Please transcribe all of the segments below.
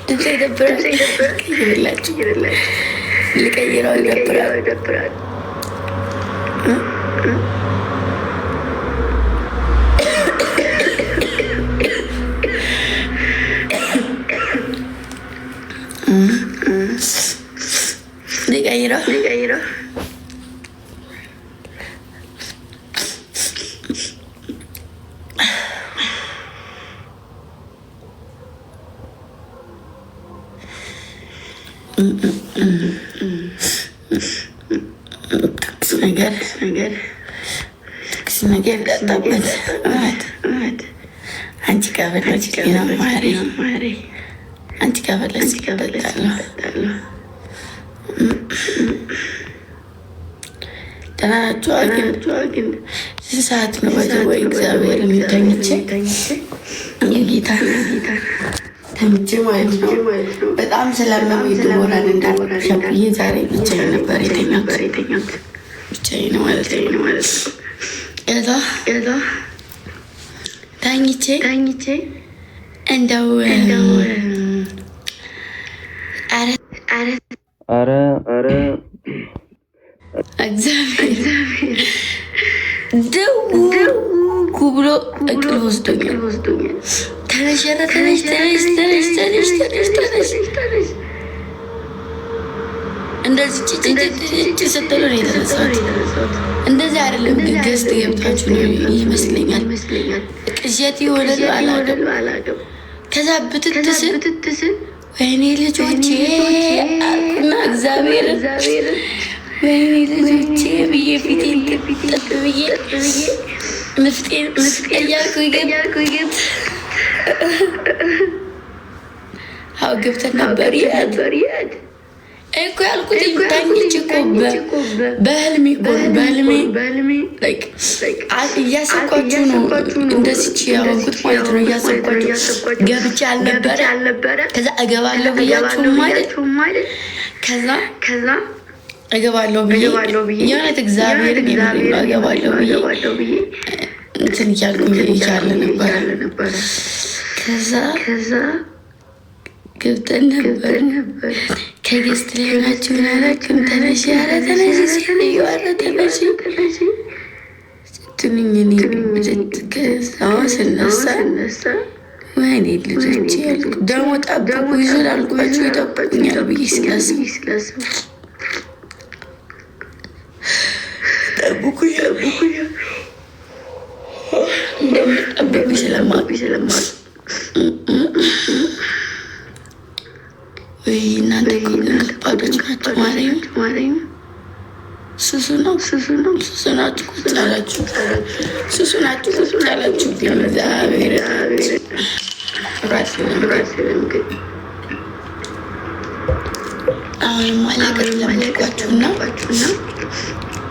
ድምፅ ይደብራል። ልቀይረው ይደብራል። ልቀይረው ነገር ዳጣበት አንቺ ካበላች ነው ማሪ አንቺ ካበላች ይጠጣሉ። ተናናቸው ግን ሰዓት ነው ወይ እግዚአብሔር ተኝቼ የጌታ ተኝቼ ማለት ነው። በጣም ስለማመኝ ሞራል እንዳልሸብዬ ዛሬ ብቻዬን ነበር የተኛሁት። ብቻዬን ማለት ነው። እዛ ተኝቼ እንደው አረ እግዚአብሔር ደው ብሎ እንቅልፍ ወስዶኛል። ተነሽ እንደዚህ ጭጭ ስትሉ ነው የተነሳሁት። እንደዚህ አይደለም ግን ገዝት ገብታችሁ ነው ይመስለኛል። ቅዠት የሆነ አላውቅም። ከዛ ብትትስን ወይኔ ልጆቼ አልኩና እግዚአብሔርን ወይኔ ልጆቼ ብዬ ፊቴን ጥብ ብዬ ምፍጤን እያልኩ ይገብ አው ገብተን ነበር ይሄድ እኮ ያልኩት ታኝቼ እኮ በህልሜ እያሰብኳችሁ ነው እንደዚች ያወንኩት ማለት ነው። እያሰብኳችሁ ገብቼ አልነበረ ከዛ እገባለሁ ብያችሁ ማለት ከዛ እገባለሁ ብዬ የእውነት እግዚአብሔርን እገባለሁ ብዬ እንትን እያልኩ እያለ ነበረ። ከዛ ገብተን ነበር ከጌስት ላይ ሆናችሁ ናላችሁም ተነሽ ያረ ተነሽ ሲልዩ አረ ተነሽ ስትንኝ ከዛው ስነሳ ወይኔ ልጆቼ ያልኩ ደግሞ ጠብቁ ይዞል አልኳችሁ ይጠብቁኛል ብዬ ስላስብ ጠብቁኝ እንደምጠብቁኝ ስለማቅ ወይ እናንተ ከባዶች ናቸው። ማርያም ሱሱ ናችሁ ቁጭ አላችሁ። እግዚአብሔር አሁንም አላገር ለመልኳችሁና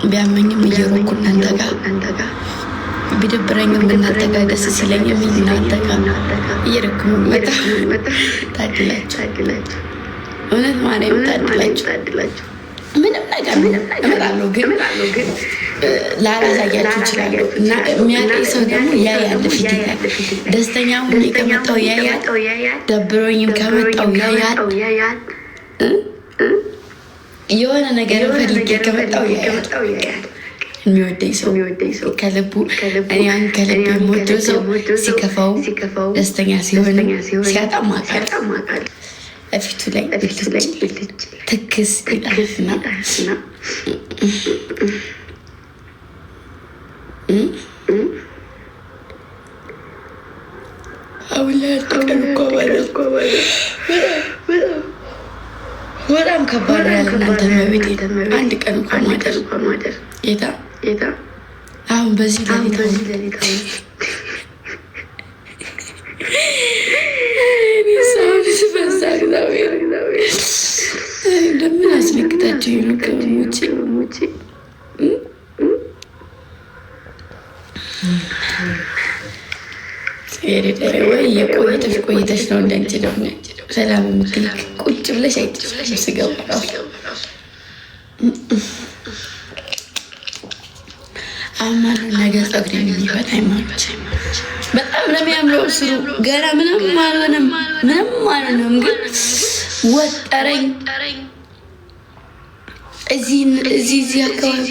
ቢያመኝም እየሮኩ እናንተ ጋር ቢደብረኝም እናንተ ጋር ደስ ሲለኝም እናንተ ጋር እየረኩ መጣ። ታድላችሁ እውነት ማርያም ታድላችሁ። ምንም ነገር እመጣለሁ ግን ላላሳያችሁ እችላለሁ እና የሚያውቀኝ ሰው ደግሞ ያያል። ፊት ደስተኛ ሁኜ ከመጣሁ ያያል፣ ደብሮኝም ከመጣሁ ያያል፣ የሆነ ነገር ፈልጌ ከመጣሁ ያያል። የሚወደኝ ሰው ከልቡ እኔን ከልብ የምወደው ሰው ሲከፋው ደስተኛ ሲሆን ሲያጣም አውቃለሁ። ፊቱ ላይ ብልጭ ትክስ ይላልና በጣም ከባድ ያለ እናንተ መቤት አንድ ቀን እንኳ ማደር ጌታ አሁን በዚህ ሌሊት እንደምን አስነግጣቸው የመቀበሞች ወይ የቆየተሽ ነው እንዳንቺ ደግሞ ሰላም የምትል ቁጭ ብለሽ አይተሽ ስገባ ጫማ ነው ነገ ፀጉሬን የሚፈታኝ ማለት በጣም ነው የሚያምረው። ስሩ ገና ምንም አልሆነም፣ ግን ወጠረኝ። እዚህ አካባቢ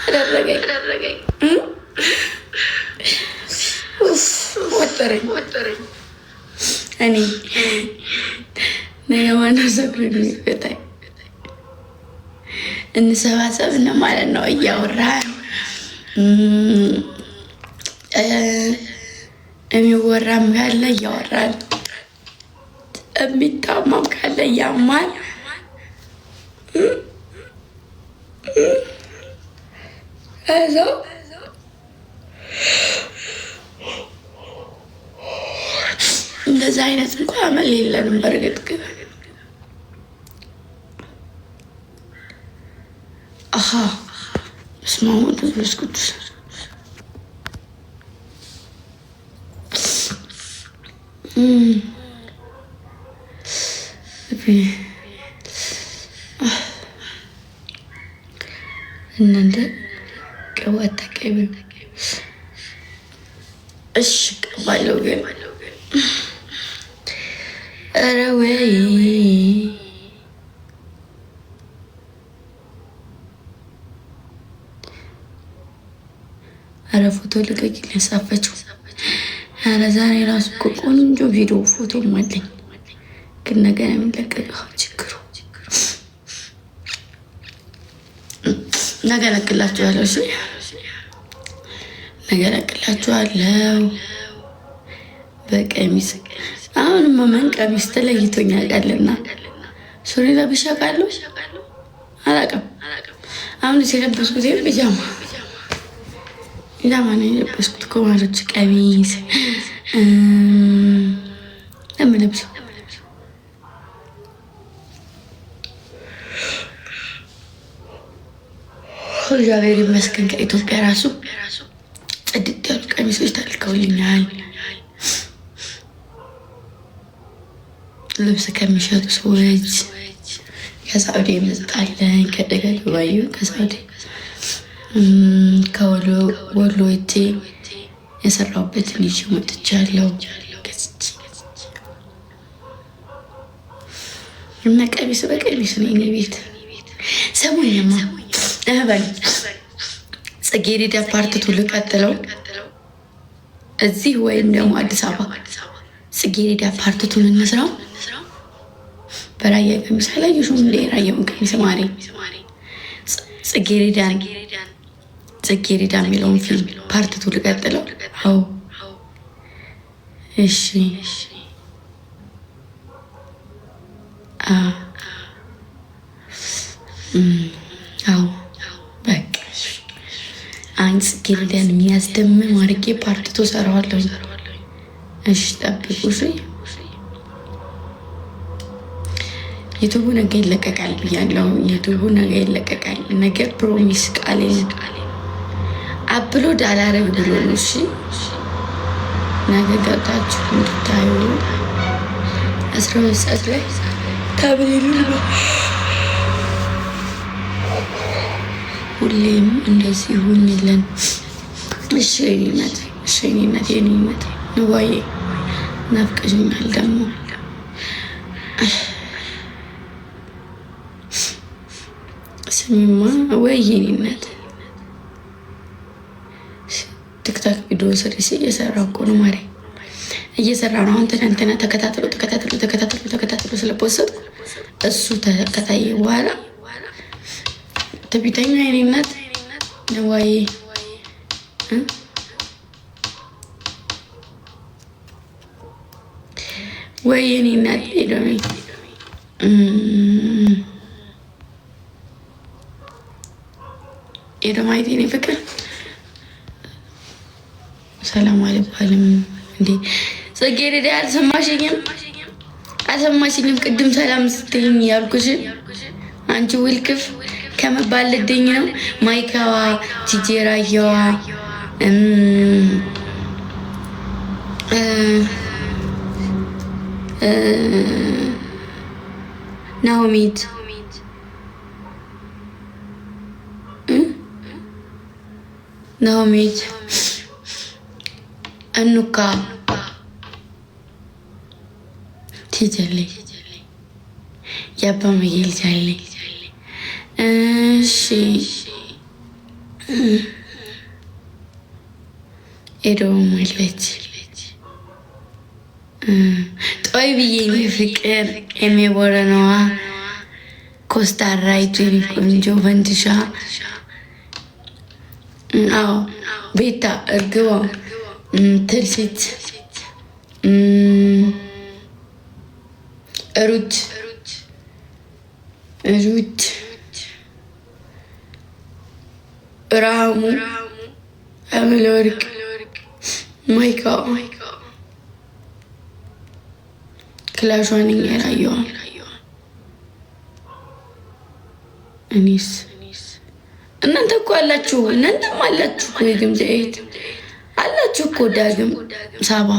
አደረገኝ። ወጠረኝ። እኔ ነገ ማነው ፀጉሬን የሚፈታኝ? እንሰባሰብ እና ማለት ነው እያወራን የሚወራም ካለ እያወራን የሚታማም ካለ እያማን እዛው እንደዛ አይነት እንኳን አመል የለንም። በእርግጥ ግን በስመ አብ ወወልድ ወመንፈስ ቅዱስ እናንተ ቅባት ተቀበሉ። እሺ ቀባለው ግን ኧረ ወይ ኧረ ፎቶ ልቀቂልኝ ሳፈችው። ኧረ ዛሬ ራሱ እኮ ቆንጆ ቪዲዮ ፎቶ አለኝ፣ ግን ነገ ነው የሚለቀቀው። ችግሩ ነገ እለቅላችኋለሁ። እሺ ነገ እለቅላችኋለሁ በቀሚስ። አሁንማ ምን ቀሚስ ተለይቶኝ ያውቃልና ሱሪ ለብሼ አውቃለሁ አላውቅም። አሁን የለበስኩት ቢጃማ ነው የለበስኩት። ኮማሮች ቀሚስ ለምለብሰው እግዚአብሔር ይመስገን። ከኢትዮጵያ ራሱ ጽድት ያሉ ቀሚሶች ተልከውልኛል። ልብስ ከሚሸጡ ሰዎች ከሳውዲ የመጣለኝ ከደገባዩ ከሳውዲ ከወሎ ወጪ የሰራሁበትን ይዤ መጥቻለሁ። እና ቀሚስ በቀሚስ ነው የኔ ቤት። ሰሙኝማ በል ጽጌረዳ ፓርቲቱ ልቀጥለው እዚህ ወይም ደግሞ አዲስ አበባ ጽጌረዳ ፓርቲቱን እንስራው። በራያ ቀሚስ አላየሽውም እንዴ? ራያውን ቀሚስ ማሪ ጽጌረዳ የሚለውን ፊልም ፓርቲቱ ልቀጥለው። አዎ እሺ አዎ በቃ አንድ ጽጌረዳን የሚያስደምም አድርጌ ፓርቲቱ ሰራዋለሁ። እሺ ጠብቁ። እሺ ዩቱቡ ነገ ይለቀቃል ብያለሁ። ዩቱቡ ነገ ይለቀቃል። ነገ ፕሮሚስ ቃሌ አፕሎድ አላረግ ብሎ ነው። እሺ ነገ ገብታችሁ እንድታዩ 12 ሰዓት ላይ ታብሌሉ ነው። ሁሌም እንደዚህ ሁኝልን። እሺ እኔነት የኔነት ንዋዬ ናፍቀሽኛል ደግሞ ስሚማ ወይ የኔነት ቲክታክ ቪዲዮ ስሪሲ እየሰራሁ እኮ ነው ማርያም እየሰራ ነው። አሁን ትናንትና ተከታተሉ ስለፖስትኩ እሱ ተከታየ በኋላ ትቢተኛ የኔነት ንዋዬ ወይ የኔነት ሄዶሚ የደማይቴ እኔ ፍቅር ሰላም አልባልም እንዴ ጽጌረዳ አልሰማሽኝም? ቅድም ሰላም ስትይኝ ያልኩሽ አንቺ ውልክፍ ከመባል ልደኝ ነው። ማይካዋ ቲጄራየዋ ናሆሚት ናሆሜት እንካ ትጀለይ ያባ መይል ጃለይ እሺ ኤዶ ማለች ጦይ ብዬ ፍቅር የሚቦረነዋ ኮስታራይቱ ቆንጆ ፈንድሻ አዎ ቤታ እርግቧ ትርሲት ሩት ራሙ አመለወርቅ ማይካ ክላሿን ያራየዋ እኔስ እናንተ እኮ አላችሁ እናንተም አላችሁ እኮ የግምጃ እህት አላችሁ እኮ ዳግም ሳባ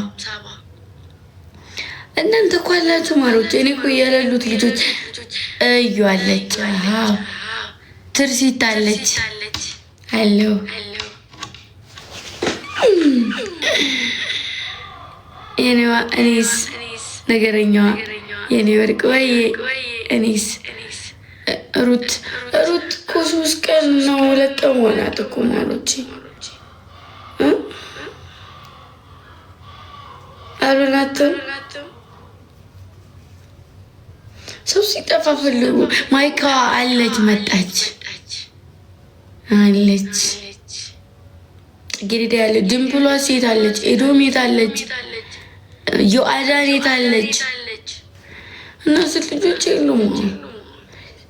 እናንተ እኮ አላችሁ ማሮች። እኔ እኮ ያለሉት ልጆች እዩ አለች ትርሲት አለች አሎ የኔዋ እኔስ ነገረኛዋ የኔ ወርቅ ወይ እኔስ ሩት እኮ 3 ቀን ነው 2 ቀን ሆናት እኮ ማሮቼ አሉናትም ሰው ሲጠፋ ፈልጉ። ማይካ አለች መጣች አለች ግሪዳ ያለ ድምብሏ ሴት አለች ኤዶሜት አለች ዮአዳኔት አለች እና ስት ልጆች የሉም።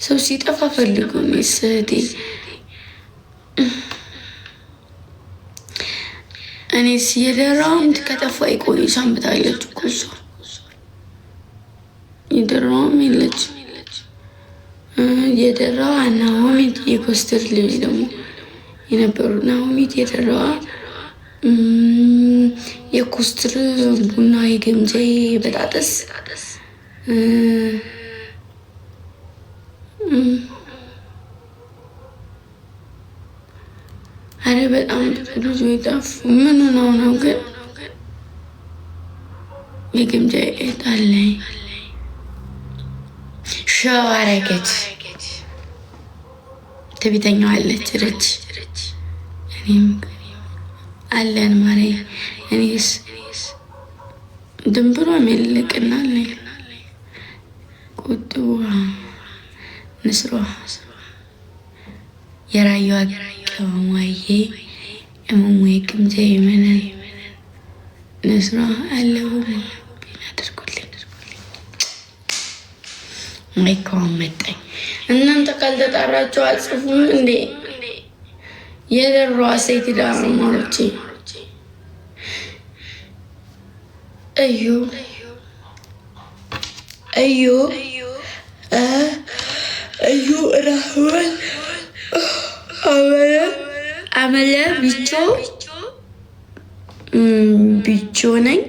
ሰው ሲጠፋ ፈልጉ ሚስቴ እኔስ የደራውም ከጠፋ ይቆይ ሳምታለች እኮ እሷ የደራውም የለች የደራዋ ናሆሚት የኮስተር ልጅ ደግሞ የነበሩ ናሆሚት የደራዋ የኮስተር ቡና የገምጃ በጣጥስ አረ በጣም ብዙ ይጣፍ ምን ነው ግን የግምጃ እጣለኝ ሸዋረገች ትቢተኛው አለች ረች እኔም አለን ማሬ እኔስ ድንብሯ መልቅናል ቁጥዋ ንስሯ የራዩዋ ቀማዬ እሙሙዬ ግምጃ የመነን ንስሯ አለው አድርጉልኝ ማይካው መጣኝ። እናንተ ካልተጣራችሁ አጽፉም እንዴ የደሯ ሴት ዳማሮቼ እዩ ራህወል አመለ ቢቾ ነኝ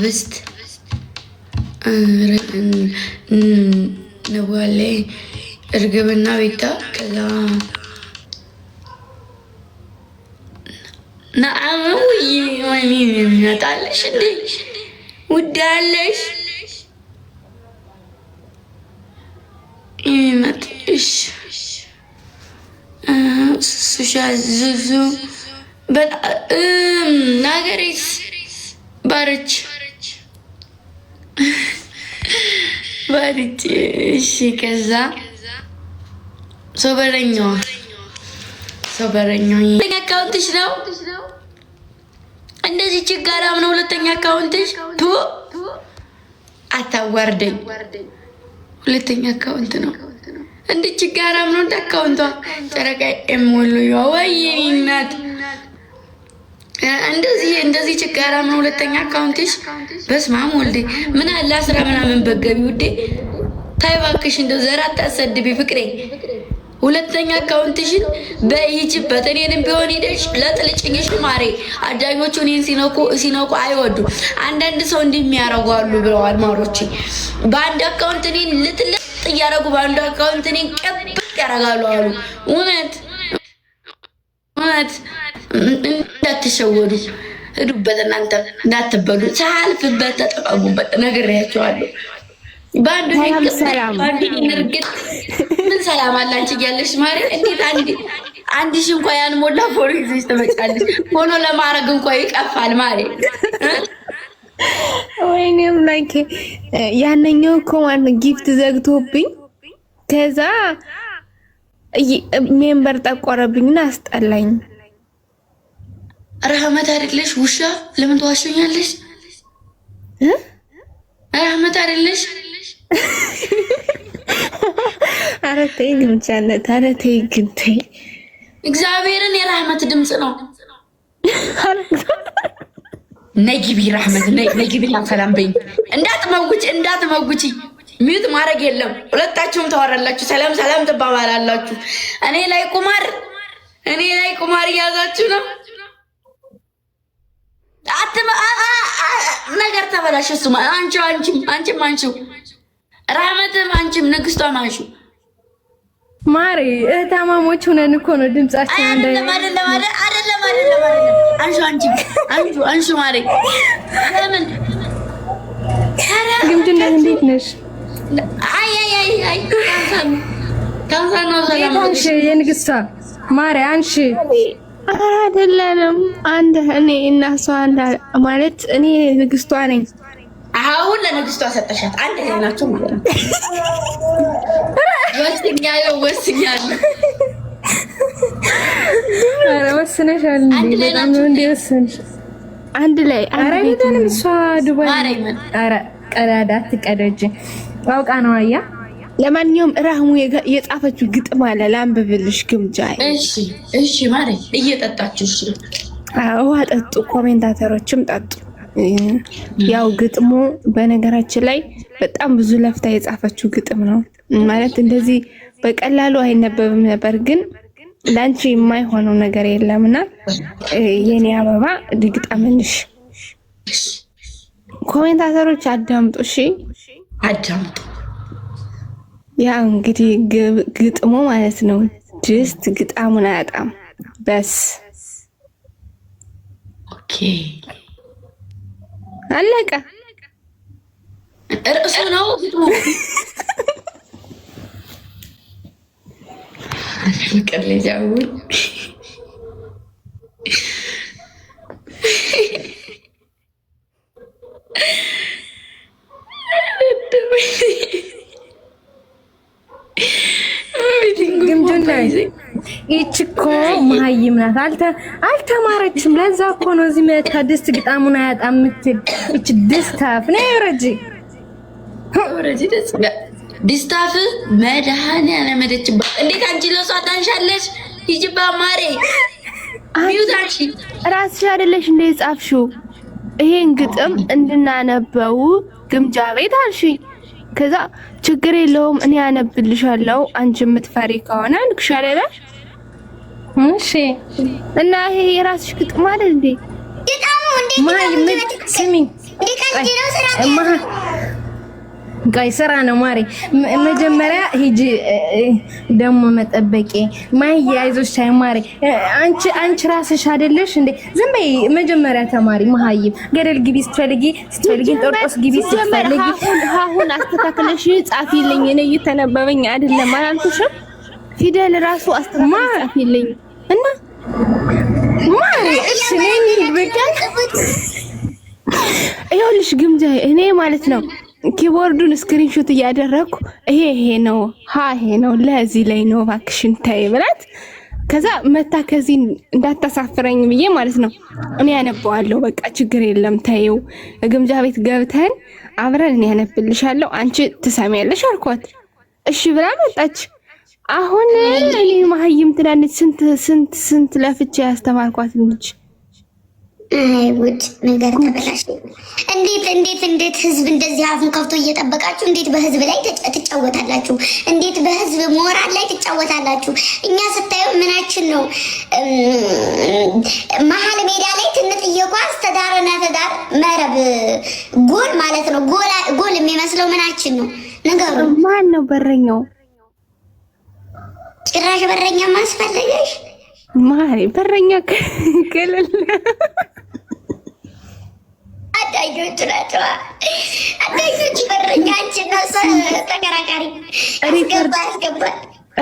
ብስት ነዋለ እርግብና ቤታ ከዛ ነአሙ ይወሚን የሚያጣልሽ እንዴ ውዳለሽ ይመጥሽ ሱሻዝዙ በጣም ናገሪስ ባርች እሺ ከዛ ሶበረኛዋ ሁለተኛ አካውንትሽ ነው እንደዚህ ችጋራም ነው ሁለተኛ አካውንትሽ አታዋርደኝ ሁለተኛ አካውንት ነው እንዴ ችጋራም ነው አካውንቷ ጨረቃ ኤሞሉ ያወይኒ እናት እንደዚህ ችጋራም ነው ሁለተኛ አካውንትሽ በስማም ወልዴ ምን አለ 10 ምናምን በገቢ ውዴ ታይባክሽ እንደው ዘራት አሰድቢ ፍቅሬ ሁለተኛ አካውንትሽን በይጅበት እኔንም ቢሆን ሄደሽ ለጥልጭኝሽ ማሬ አዳኞቹ እኔን ሲነኩ አይወዱ አንዳንድ ሰው እንደሚያረጉ አሉ ብለዋል ማሮቼ በአንድ አካውንት እኔን ልጥልጥ ያረጉ በአንድ አካውንት እኔን ቀጥ ያረጋሉ አሉ እውነት እውነት እንዳትሸወዱ ሂዱበት። እናንተ እንዳትበሉ ሳልፍበት ተጠቀሙበት። ነግሬያቸዋለሁ። ባንዱ ንርግጥ ምን ሰላም አለ አንቺ እያለሽ ማሪ። እንዴት አንድ ሺህ እንኳን ያልሞላ ፎሎ ይዘሽ ትመጫለሽ? ፎሎ ለማድረግ እንኳን ይቀፋል ማሪ። ወይኔም ላይክ ያነኛው እኮ ማን ጊፍት ዘግቶብኝ ከዛ ሜምበር ጠቆረብኝና አስጠላኝ። ረህመት አይደለሽ ውሻ? ለምን ተዋሽኛለሽ? ረህመት አይደለሽ? ኧረ ተይ ግን ቻለት፣ ኧረ ተይ ግን ተይ። እግዚአብሔርን የረህመት ድምፅ ነው። ነይ ግቢ ረህመት፣ ነይ ግቢ። ሰላም በይኝ። እንዳትመጉጪ ሚዩት ማድረግ የለም። ሁለታችሁም ታወራላችሁ፣ ሰላም ትባባላላችሁ። እኔ ላይ ቁማር እያዛችሁ ነው። ነገር ተበላሽ። እሱማ አንቺም ረህመትም አንቺም ንግስቷም አንቺ ማሪ እህታማሞች ሆነን እኮ ነው ድምጻችን አይደለም። አንቺ ማሪ ለምን ግምድና እንዴት ነሽ? አይ ካንሳና ሰላም አንቺ የንግስቷ ማሪ አንቺ አይደለም። እኔ እና እሷ ማለት እኔ ንግስቷ ነኝ። አሁን ለንግስቷ ሰጠሻት። አንድ ላይ ናቸው ማለት ነው። ወስኛለሁ። ኧረ ወስነሻል እንዴ? በጣም ነው እንዴ ወሰንሽ? አንድ ላይ አይደለም። እሷ ዱባይ ኧረ ቀዳዳ አትቀደጂ አውቃ ነው። አያ ለማንኛውም ራህሙ የጻፈችው ግጥም አለ ላንብብልሽ ግምጃ። እሺ ማሪ እየጠጣችሁ እሺ። ውሃ ጠጡ፣ ኮሜንታተሮችም ጠጡ። ያው ግጥሙ በነገራችን ላይ በጣም ብዙ ለፍታ የጻፈችው ግጥም ነው። ማለት እንደዚህ በቀላሉ አይነበብም ነበር፣ ግን ላንቺ የማይሆነው ነገር የለምና የኔ አበባ ድግጠምንሽ። ኮሜንታተሮች አዳምጡ እሺ፣ አዳምጡ። ያው እንግዲህ ግጥሙ ማለት ነው ድስት ግጣሙን አያጣም በስ። ኦኬ አለቀ። እርሱ ነው ግጥሙ። ፍቅር ልጃው ይቺ እኮ መሀይም ናት፣ አልተማረችም። ለዛ እኮ ነው እዚህ መታ ድስት ግጣሙን አያጣም የምትል። ይቺ ድስታፍ ነው ወረጂ ድስታፍ መድኃኒዓለም መደችባት። እንዴት አንቺ ለሷ ታንሻለሽ? ይጅባ ማሬ ሚውታቺ ራስሽ አይደለሽ እንደ ጻፍሽው ይሄን ግጥም እንድናነበው ግምጃ ቤት አልሽኝ። ከዛ ችግር የለውም እኔ ያነብልሻለሁ አንቺ የምትፈሪ ከሆነ ልክሻለሽ። እሺ እና ይሄ የራስሽ ግጥም አይደል እንዴ? ስራ ነው ማሪ። መጀመሪያ ሂጂ ደግሞ መጠበቄ ማይ አይዞሽ ታይ ማሪ። አንቺ ራስሽ አይደለሽ እንዴ? ዝም በይ መጀመሪያ ተማሪ መሀይም ገደል ግቢ ስትፈልጊ ጦርጦስ ግቢ ስትፈልጊ አሁን አስተካክለሽ ጻፊልኝ። እኔ እየተነበበኝ አይደለም አላልኩሽም? ፊደል ራሱ አስተካክለሽ ጻፊልኝ እና ማሪ እሺ ነኝ በቃ። ይኸውልሽ ግምጃ እኔ ማለት ነው ኪቦርዱን ስክሪንሾት እያደረኩ ይሄ ነው ይሄ ነው ለዚህ ላይ ነው እባክሽን ታይ ብላት፣ ከዛ መታ ከዚህ እንዳታሳፍረኝ ብዬ ማለት ነው እኔ ያነባዋለሁ። በቃ ችግር የለም ታየው ግምጃ ቤት ገብተን አብረን እኔ ያነብልሻለሁ አንቺ ትሰሚያለሽ አልኳት። እሺ ብላ መጣች። አሁን እኔ መሀይም ትላለች። ስንት ለፍቼ ያስተማርኳት ልጅ ውድ ነገር ተበላሽ። እንዴት ህዝብ እንደዚህ አፉን ከፍቶ እየጠበቃችሁ እንዴት በህዝብ ላይ ትጫወታላችሁ? እንዴት በህዝብ ሞራል ላይ ትጫወታላችሁ? እኛ ስታዩ ምናችን ነው? መሀል ሜዳ ላይ ትንጥዬ ኳስ ተዳርና ተዳር መረብ ጎል ማለት ነው። ጎል የሚመስለው ምናችን ነው? ነገሩ ማን ነው በረኛው? ጭራሽ በረኛ ማስፈልገሽ ማሪ በረኛ ከለለ አዳጆች ናቸው። አዳጆች በረኛ አንቺ ነው ተከራካሪ አስገባ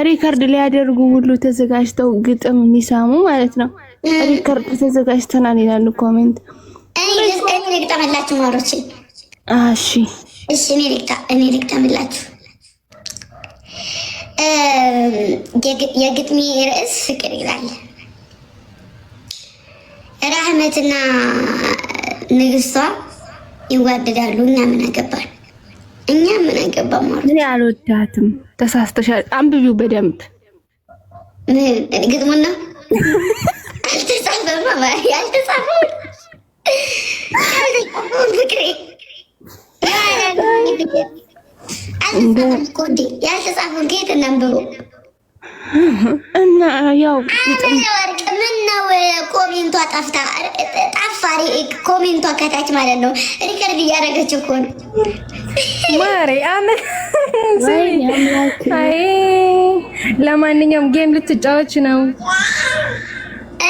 ሪከርድ ሊያደርጉ ሁሉ ተዘጋጅተው ግጥም የሚሳሙ ማለት ነው። ሪከርድ ተዘጋጅተናል ይላሉ ኮሜንት። እኔ ልግጠምላችሁ ማሮቼ። እሺ እኔ ልግጠምላችሁ። የግጥሜ ርዕስ ፍቅር ይላል። ራህመትና ንግስቷ ይዋደዳሉ። እኛ ምን አገባን? ማለት እኔ አልወዳትም። ተሳስተሻል። አንብቢው በደንብ ግጥሙን ነው አልተጻፈማ። ያልተጻፈው ፍቅሬ ያልተጻፈው ጌት እናንብበው እና ያው ምን ነው ኮሜንቷ ጠፋ። ኮሜንቷ ከታች ማለት ነው። ሪከርድ እያደረገች እኮ ነው ማሬ። አይ ለማንኛውም ጌም ልትጫወች ነው?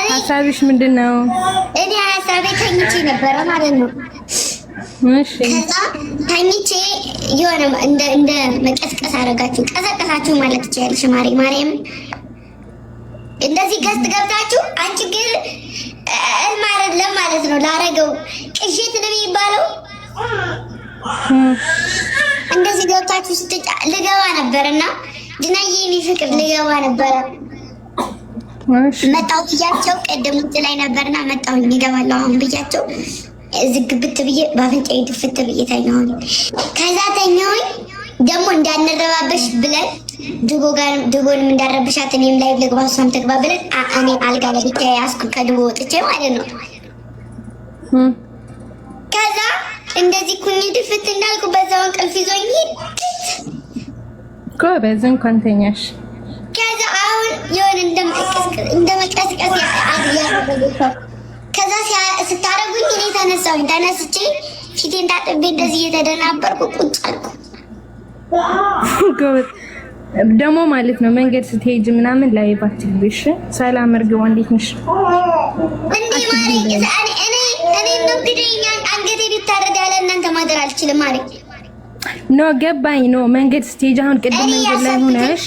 ሀሳብሽ ምንድን ነው? እኔ ሀሳቤ ተኝቼ ነበረ ማለት ነው። እሺ ከዛ ተኝቼ የሆነ እንደ መቀስቀስ አደረጋችሁ። ቀሰቀሳችሁ ማለት ትችያለሽ ማርያም። እንደዚህ ገስት ገብታችሁ አንቺ ግን እልም ማለት ነው ላረገው ቅሽት ነው የሚባለው። እንደዚህ ገብታችሁ ልገባ ነበርና ድናዬ እኔ ፍቅር ልገባ ነበረ። መጣሁ ብያቸው ቀደም ውጭ ላይ ነበርና መጣሁኝ እገባለሁ አሁን ብያቸው ዝግብት ብዬ በአፍንጫዬ ድፍት ብዬ ተኛሁኝ። ከዛ ተኛሁኝ ደግሞ እንዳንረባበሽ ብለን ድቦንም እንዳረብሻት እኔም ላይ ልግባ እሷም ትግባ ብለን እኔ አልጋ ላይ ብቻ ያስኩ ከድቦ ወጥቼ ማለት ነው። ከዛ እንደዚህ ኩኝ ድፍት እንዳልኩ በዛው እንቅልፍ ይዞኝ ጎበዝ እንኳን ተኛሽ። ከዛ አሁን የሆነ እንደመቀስቀስ ያደረገው ከዛ ስታረጉኝ እኔ ተነስቼ ፊቴን ታጥቤ እንደዚህ እየተደናበርኩ ቁጭ አልኩ። ጎበዝ ደግሞ ማለት ነው መንገድ ስትሄጂ ምናምን ላይ ባትልብሽ። ሰላም እርግቧ እንዴት ነሽ? እንዴ ማለት እኔ ነው ግዴኛ አንገቴ ቢታረድ ያለ እናንተ ማደር አልችልም ማለት ነው። ገባኝ ነው መንገድ ስትሄጂ አሁን ቅድም መንገድ ላይ ሆነሽ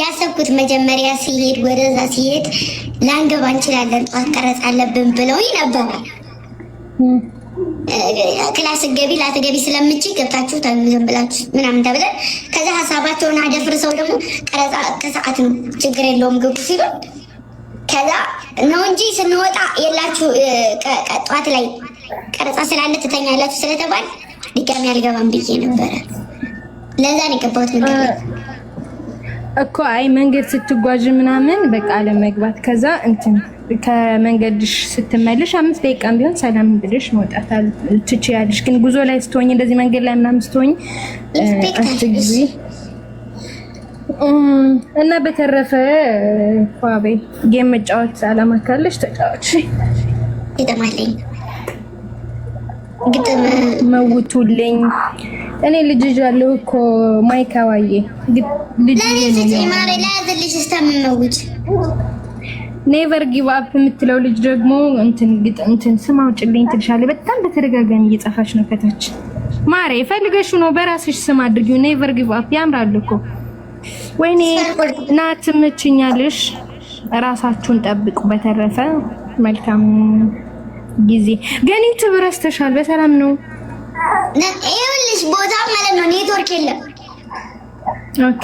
ያሰብኩት መጀመሪያ ሲሄድ ወደዛ ሲሄድ ላንገባ እንችላለን ጧት ቀረጽ አለብን ብለውኝ ነበር። ክላስ ገቢ ላትገቢ ስለምችል ገብታችሁ ዝም ብላችሁ ምናምን ተብለን ከዛ ሀሳባቸውን አደፍርሰው ደግሞ ቀረጻ ከሰዓት ነው ችግር የለውም ግቡ ሲሉ ከዛ ነው እንጂ ስንወጣ የላችሁ ጧት ላይ ቀረጻ ስላለ ትተኛላችሁ ስለተባል ድጋሚ አልገባም ብዬ ነበረ። ለዛ ነው የገባሁት መንገድ እኮ። አይ መንገድ ስትጓዥ ምናምን በቃ አለመግባት ከዛ እንትን ከመንገድሽ ስትመለሽ 5 ደቂቃም ቢሆን ሰላም ብለሽ መውጣት ትችያለሽ። ግን ጉዞ ላይ ስትሆኝ እንደዚህ መንገድ ላይ ምናምን ስትሆኝ አትግቢ እና በተረፈ ፏቤ ጌም መጫወት አላማ ካለሽ ተጫወች። ይደማለኝ ግጥም መውቱልኝ። እኔ ልጅ ያለው እኮ ማይካዋዬ ልጅ ለያዝልሽ እስከምመውት ኔቨር ጊቭ አፕ የምትለው ልጅ ደግሞ እንትን ስም አውጭልኝ ትልሻለች። በጣም በተደጋጋሚ እየጻፈች ነው ከታች። ማሬ ፈልገሽ ነው በራስሽ ስም አድርጊው። ኔቨር ጊቭ አፕ ያምራል እኮ። ወይኔ ናት ምችኛለሽ። ራሳችሁን ጠብቁ። በተረፈ መልካም ጊዜ። ግን ዩቲዩብ ረስተሻል። በሰላም ነው? ይኸውልሽ ቦታ ማለት ነው ኔትወርክ የለም።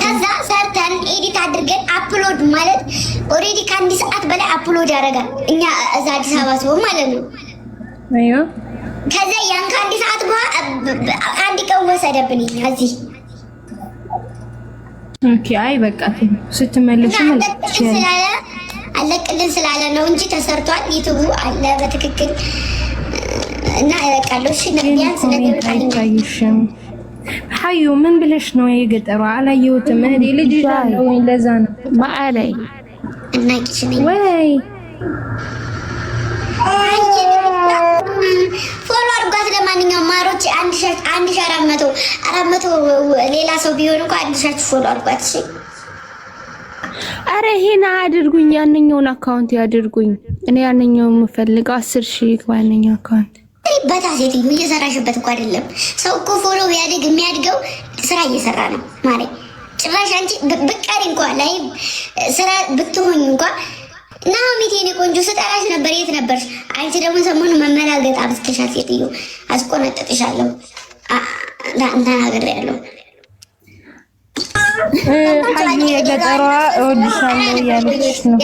ከዛ ሰርተን ኤዲት አድርገን አፕሎድ ማለት ኦሬዲ ከአንድ ሰዓት በላይ አፕሎድ ያደርጋል። እኛ እዛ አዲስ አበባ ሲሆን ማለት ነው። አይዮ ከዛ ያን ከአንድ ሰዓት አንድ ቀን ወሰደብን እዚህ። ኦኬ አይ በቃ ስትመለሽ አለቅልን ስላለ ነው እንጂ ተሰርቷል። ዩቲዩብ አለ በትክክል እና ያለቃለሽ ነቢያንስ ነገር አይታይሽም። ሀዩ ምን ብለሽ ነው የገጠሯ? አላየሁትም እኔ ልጅ ይዛለው ለዛ ነው ማአላይ እና ኪችኔ ወይ ፎሎ አድርጓት። ለማንኛውም ማሮች 1400 ሌላ ሰው ቢሆን እንኳን 1000 ፎሎ አድርጓት። እሺ አረ ይሄን አድርጉኝ፣ ያንኛውን አካውንት ያድርጉኝ። እኔ ያንኛውን የምፈልገው 10,000 ይግባ ያንኛው አካውንት። በታ ሴትዮ እየሰራሽበት እኮ አይደለም። ሰው እኮ ፎሎ ቢያድግ የሚያድገው ስራ እየሰራ ነው ማለት። ጭራሽ አንቺ ብቃሪ እንኳን ላይ ስራ ብትሆኝ እንኳን ናሚቴ የኔ ቆንጆ ስጠራሽ ነበር፣ የት ነበርሽ? አንቺ ደግሞ ሰሞኑን መመላገጥ አብዝተሻል ሴትዮ፣ አስቆነጥጥሻለሁ። ተናግሬያለሁ። ሀይ የገጠሯ እወድሻለሁ ያለች ነው።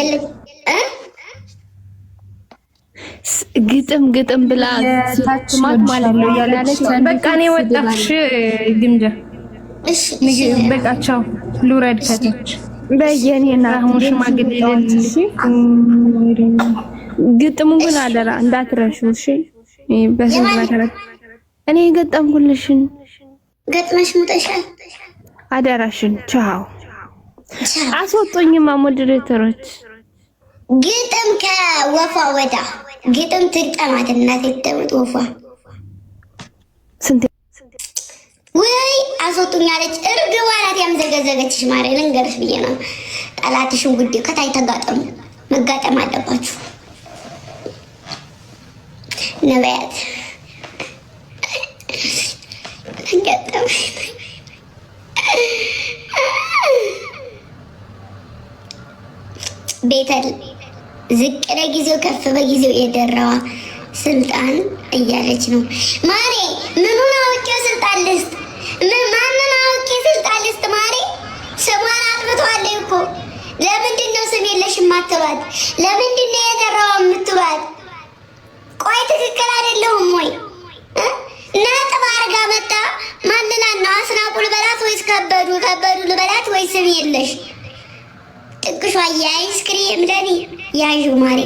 ግጥም ብላ ታችማት ማለት ነው ያለች። በቃ እኔ ወጣሽ ግምጃ። እሺ በቃ ቻው፣ ልውረድ ከታች በየኔና አሁን ሽማግሌ ልልሽ። ግጥሙን ግን አደራ እንዳትረሹ እሺ። በሰው ማተረት እኔ ገጠምኩልሽን ገጥመሽ ሙተሻል። አደራሽን ቻው። አስወጡኝማ ሞዴሬተሮች። ግጥም ከወፏ ወዳ ግጥም ትጠማት እናት ትጠማት ወፏ ስንት ወይ አስወጡኝ አለች። እርግቧ ናት ያምዘገዘገችሽ። ማርያም ልንገርሽ ብዬ ነው። ጠላትሽን ጉዴ ከታይ ተጋጠሙ። መጋጠም አለባችሁ ነቢያት። ገጠም ቤተል ዝቅ ለጊዜው ከፍ በጊዜው የደራዋ ስልጣን እያለች ነው ማሬ። ምኑን አውቄው ስልጣን ልስጥ? ማንን አውቄ ስልጣን ልስጥ? ማሬ ስሟን አጥፍቷል እኮ። ለምንድን ነው ስም የለሽ የማትባት? ለምንድን ነው የደራዋ የምትባት? ቆይ ትክክል አይደለሁም ወይ? ነጥብ አርጋ መጣ። ማንና ነው አስናቁ ልበላት ወይስ ከበዱ ልበላት ወይ ስም የለሽ? ጥቅሿ የአይስክሪም ለኔ ያዡ ማሬ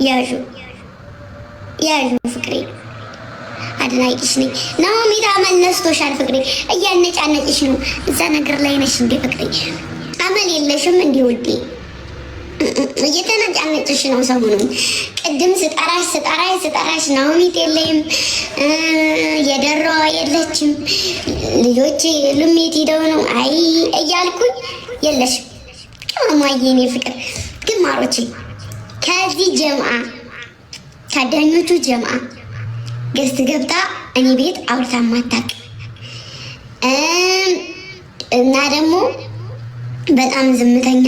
ያዡ ፍቅሬ፣ አድናቂሽ ነኝ። ናኦሚ ታመነስቶሻል ፍቅሬ፣ እያነጫነጭሽ ነው። እዛ ነገር ላይ ነሽ እንዴ ፍቅሬ? አመል የለሽም እንዴ ውዴ? እየተነጫነጭሽ ነው ሰሞኑን። ቅድም ስጠራሽ ናኦሚት የለይም፣ የደራዋ የለችም፣ ልጆቼ ልሜት ሄደው ነው አይ እያልኩኝ የለሽም ማማዬ ፍቅር። ግማሮቼ ከዚህ ጀምአ ታዳኞቹ ጀምአ ገስት ገብታ እኔ ቤት አውርታ ማታውቅ እና ደግሞ በጣም ዝምተኛ